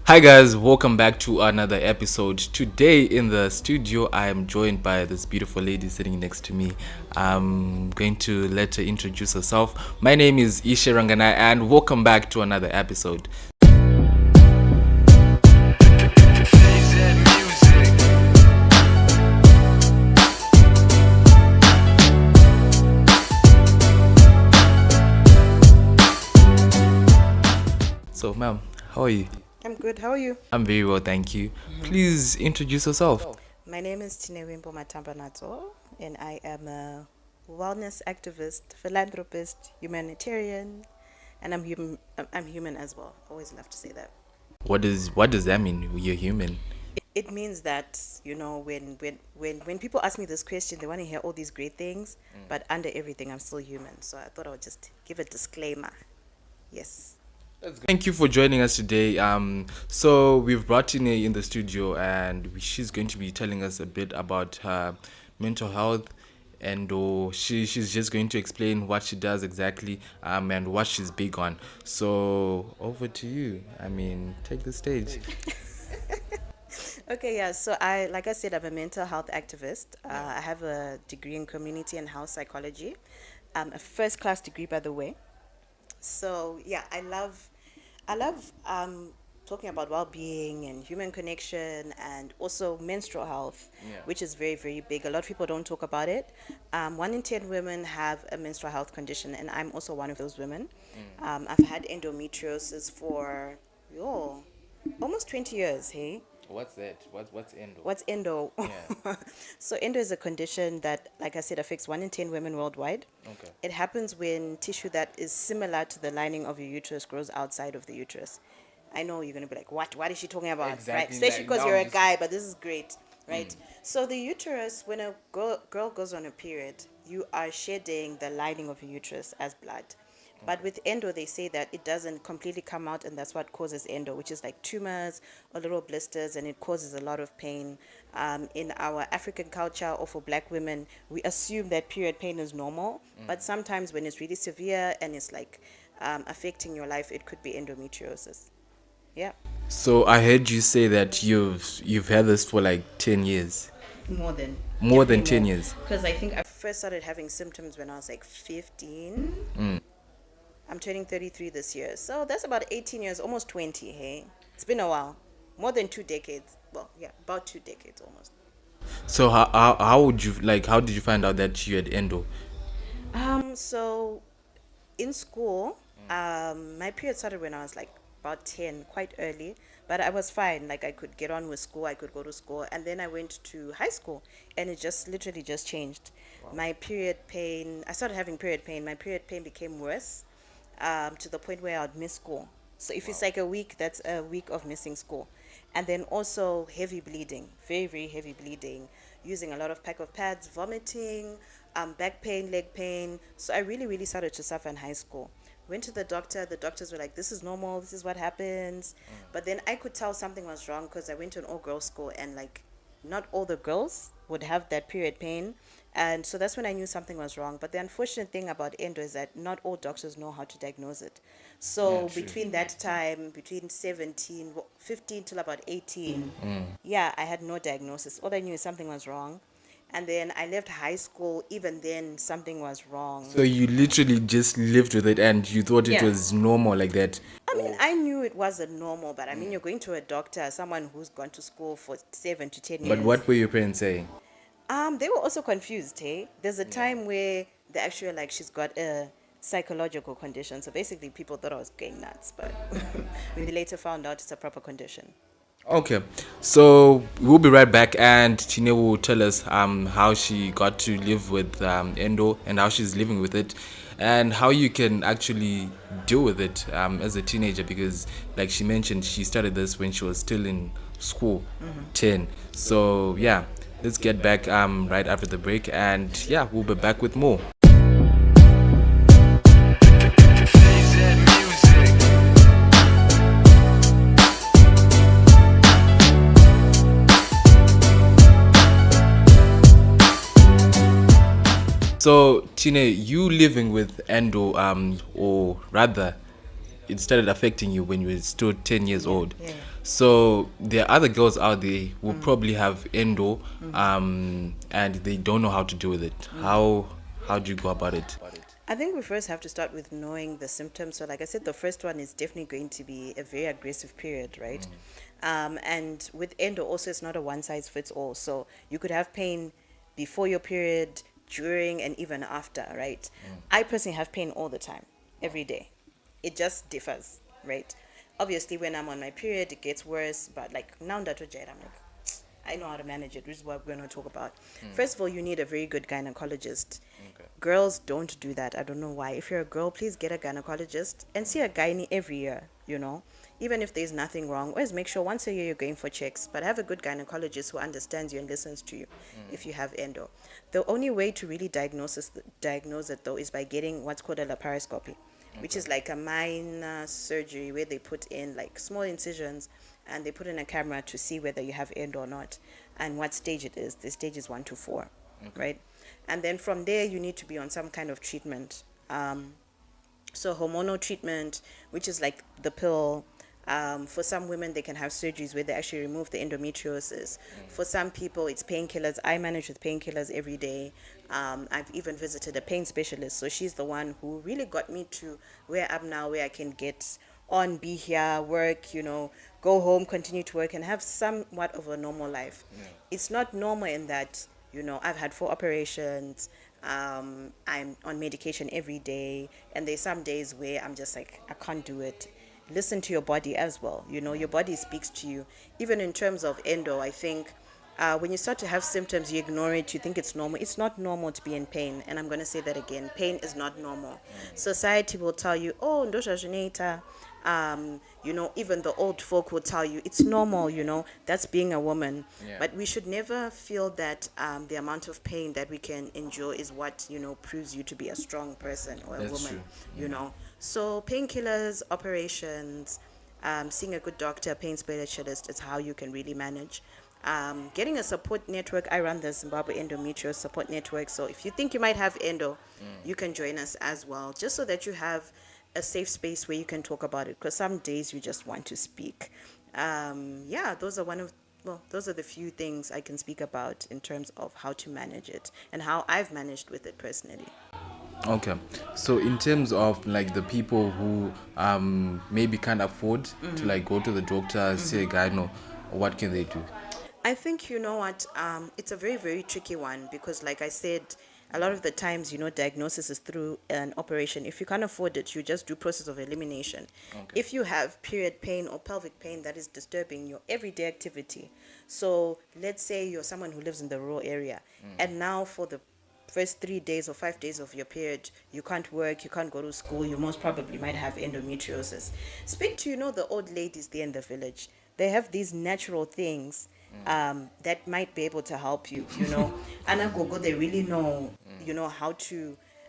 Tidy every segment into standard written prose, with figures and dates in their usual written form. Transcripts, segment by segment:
Hi guys, welcome back to another episode. Today in the studio, I am joined by this beautiful lady sitting next to me. I'm going to let her introduce herself. My name is Ishe and welcome back to another episode. So, ma'am, how are you? I'm good. How are you? I'm very well, thank you. Please introduce yourself. My name is Tinevimbo Matambanadzo, and I am a wellness activist, philanthropist, humanitarian, and I'm human as well. Always love to say that. What does that mean? You're human. It means that when people ask me this question, they want to hear all these great things, but under everything, I'm still human. So I thought I would just give a disclaimer. Yes. Thank you for joining us today. So we've brought Tine in the studio, and she's going to be telling us a bit about her mental health, and she's just going to explain what she does exactly, and what she's big on. So over to you. Take the stage. Okay, yeah. Like I said, I'm a mental health activist. I have a degree in community and health psychology, a first class degree, by the way. So yeah, I love talking about well-being and human connection and also menstrual health, Yeah. which is very very big. A lot of people don't talk about it. 1 in 10 women have a menstrual health condition, and I'm also one of those women. I've had endometriosis for almost 20 years. Hey. What's that? What's endo? What's endo? Yeah. So endo is a condition that, like I said, affects 1 in 10 women worldwide. Okay. It happens when tissue that is similar to the lining of your uterus grows outside of the uterus. I know you're gonna be like, what? What is she talking about? Right? Exactly, Especially like, because now you're I'm a just- guy, but this is great, right? So the uterus, when a girl goes on a period, you are shedding the lining of your uterus as blood. But with endo, they say that it doesn't completely come out, and that's what causes endo, which is like tumors or little blisters, and it causes a lot of pain. In our African culture, or for black women, we assume that period pain is normal, but sometimes when it's really severe and it's like affecting your life, it could be endometriosis. Yeah. So I heard you say that you've had this for like 10 years. More than. More than 10 years. Because I think I first started having symptoms when I was like 15. I'm turning 33 this year. So that's about 18 years, almost 20, hey? It's been a while. More than 2 decades. Well, yeah, about 2 decades almost. So how did you find out that you had endo? So in school, my period started when I was like about 10, quite early, but I was fine. Like I could get on with school, I could go to school, and then I went to high school, and it just literally just changed. My period pain, I started having period pain. My period pain became worse, to the point where I'd miss school. So if it's like a week, that's a week of missing school. And then also heavy bleeding, very, very heavy bleeding, using a lot of pack of pads, vomiting, back pain, leg pain. So I really, really started to suffer in high school. Went to the doctor. The doctors were like, this is normal. This is what happens. But then I could tell something was wrong because I went to an all-girls school, and like not all the girls would have that period pain. And so that's when I knew something was wrong. But the unfortunate thing about endo is that not all doctors know how to diagnose it. So Yeah, true. between that time, between 15 till about 18, yeah, I had no diagnosis. All I knew is something was wrong. And then I left high school. Even then, something was wrong. So you literally just lived with it and you thought it Yeah. was normal like that. I mean, I knew it wasn't normal, but I mean, you're going to a doctor, someone who's gone to school for 7 to 10 years. But what were your parents saying? They were also confused, hey? There's a time where they actually were like, she's got a psychological condition. So basically, people thought I was going nuts, but we later found out it's a proper condition. Okay, so we'll be right back, and Tine will tell us how she got to live with endo and how she's living with it, and how you can actually deal with it as a teenager, because like she mentioned, she started this when she was still in school, 10. So yeah, let's get back right after the break, and yeah, we'll be back with more. So Tine, you living with endo, or rather, it started affecting you when you were still 10 years old. yeah. So there are other girls out there who probably have endo, and they don't know how to deal with it. How do you go about it? I think we first have to start with knowing the symptoms. So, like I said, the first one is definitely going to be a very aggressive period, right? And with endo, also, it's not a one size fits all. So, you could have pain before your period, during, and even after, right? I personally have pain all the time, every day. It just differs, right? Obviously, when I'm on my period, it gets worse. But like now, that I'm like, I know how to manage it, which is what we're going to talk about. First of all, you need a very good gynecologist. Okay. Girls don't do that. I don't know why. If you're a girl, please get a gynecologist and see a gynae every year, Even if there's nothing wrong, always make sure once a year you're going for checks, but have a good gynecologist who understands you and listens to you if you have endo. The only way to really diagnose it, though, is by getting what's called a laparoscopy, which is like a minor surgery where they put in like small incisions and they put in a camera to see whether you have endo or not and what stage it is. The stage is 1 to 4, right? And then from there, you need to be on some kind of treatment. So hormonal treatment, which is like the pill. For some women, they can have surgeries where they actually remove the endometriosis. For some people, it's painkillers. I manage with painkillers every day. I've even visited a pain specialist. So she's the one who really got me to where I'm now, where I can get on, be here, work, go home, continue to work, and have somewhat of a normal life. It's not normal in that, I've had 4 operations. I'm on medication every day, and there's some days where I'm just like, I can't do it. Listen to your body as well. Your body speaks to you. Even in terms of endo, I think when you start to have symptoms, you ignore it, you think it's normal. It's not normal to be in pain. And I'm going to say that again. Pain is not normal. Society will tell you, oh, ndosha Janeta. Even the old folk will tell you it's normal, that's being a woman. But we should never feel that the amount of pain that we can endure is what, proves you to be a strong person or a That's woman, true. So painkillers, operations, seeing a good doctor, pain specialist is how you can really manage. Getting a support network. I run the Zimbabwe Endometriosis Support Network. So if you think you might have endo, you can join us as well, just so that you have a safe space where you can talk about it, because some days you just want to speak. Those are the few things I can speak about in terms of how to manage it and how I've managed with it personally. Okay, so in terms of like the people who maybe can't afford to like go to the doctor, see a gyno, what can they do? I think you know what, it's a very, very tricky one because, like I said, a lot of the times, diagnosis is through an operation. If you can't afford it, you just do process of elimination. Okay. If you have period pain or pelvic pain that is disturbing your everyday activity, so let's say you're someone who lives in the rural area, and now for the first 3 days or 5 days of your period, you can't work, you can't go to school, you most probably might have endometriosis. Speak to, the old ladies there in the village. They have these natural things that might be able to help you, Anagogo, they really know,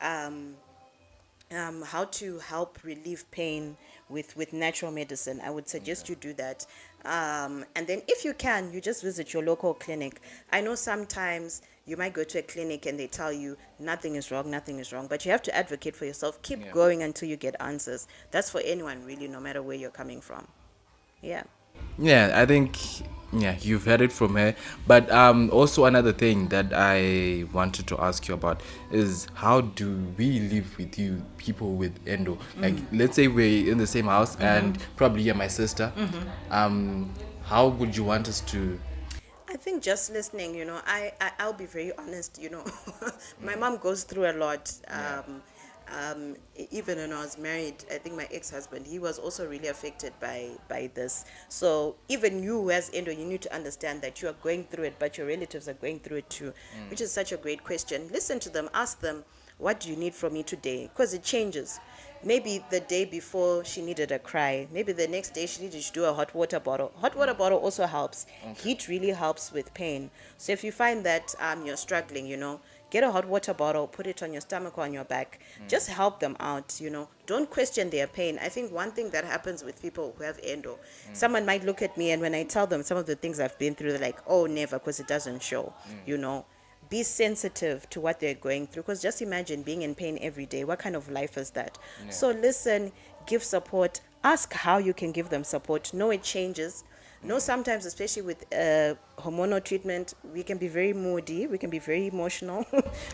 um, how to help relieve pain with natural medicine. I would suggest you do that. And then if you can, you just visit your local clinic. I know sometimes you might go to a clinic and they tell you nothing is wrong, but you have to advocate for yourself. Keep going until you get answers. That's for anyone, really, no matter where you're coming from. Yeah. Yeah, I think you've heard it from her. But also another thing that I wanted to ask you about is how do we live with you, people with endo? Like, let's say we're in the same house and probably you're my sister. How would you want us to? I think just listening, I'll be very honest, my mom goes through a lot. Even when I was married, I think my ex-husband, he was also really affected by this. So even you who has endo, you need to understand that you are going through it, but your relatives are going through it too, which is such a great question. Listen to them, ask them, what do you need from me today? Because it changes. Maybe the day before she needed a cry. Maybe the next day she needed to do a hot water bottle. Hot water bottle also helps. Heat really helps with pain. So if you find that you're struggling, get a hot water bottle, put it on your stomach or on your back. Just help them out, Don't question their pain. I think one thing that happens with people who have endo, someone might look at me and when I tell them some of the things I've been through, they're like, oh, never, because it doesn't show, Be sensitive to what they're going through, because just imagine being in pain every day. What kind of life is that? So listen, give support, ask how you can give them support. Know it changes. Know sometimes, especially with hormonal treatment, we can be very moody, we can be very emotional.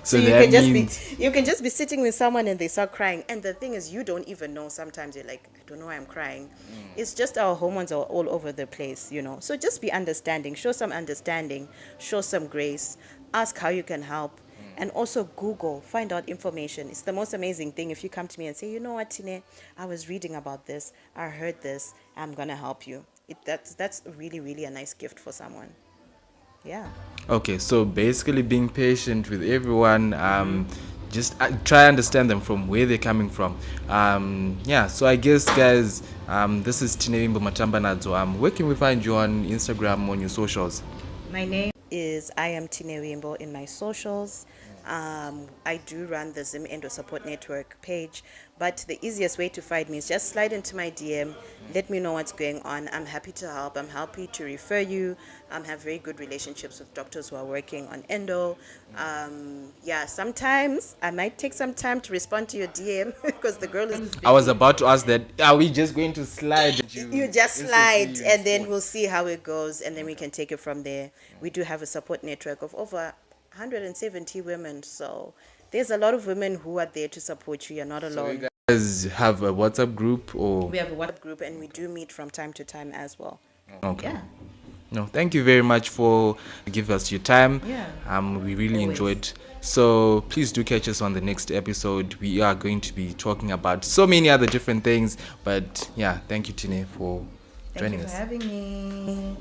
So So that means you can just be sitting with someone and they start crying. And the thing is, you don't even know. Sometimes you're like, I don't know why I'm crying. It's just our hormones are all over the place, you know. So just be understanding, show some understanding, show some grace, ask how you can help. And also Google, find out information. It's the most amazing thing if you come to me and say, you know what, Tine, I was reading about this, I heard this, I'm gonna help you. That's really, really a nice gift for someone. Yeah. okay. So basically, being patient with everyone. Just try understand them from where they're coming from. Yeah. So I guess, guys, this is Tinevimbo Matambanadzo. Where can we find you on Instagram, on your socials? My name is I am Tinevimbo in my socials. I do run the Zim Endo Support Network page, but the easiest way to find me is just slide into my DM. Let me know what's going on. I'm happy to help. I'm happy to refer you. I have very good relationships with doctors who are working on endo. Yeah, sometimes I might take some time to respond to your DM because the girl is. I was about to ask that. Are we just going to slide? You just slide and then we'll see how it goes and then we can take it from there. We do have a support network of over 170 women, so there's a lot of women who are there to support you. You're not So alone. you guys have a WhatsApp group or? We have a WhatsApp group and we do meet from time to time as well. Okay. Yeah. No, thank you very much for giving us your time. Yeah. We really Always. enjoyed. So please do catch us on the next episode. We are going to be talking about so many other different things. But yeah, thank you, Tine, for Thank joining you for us. having me.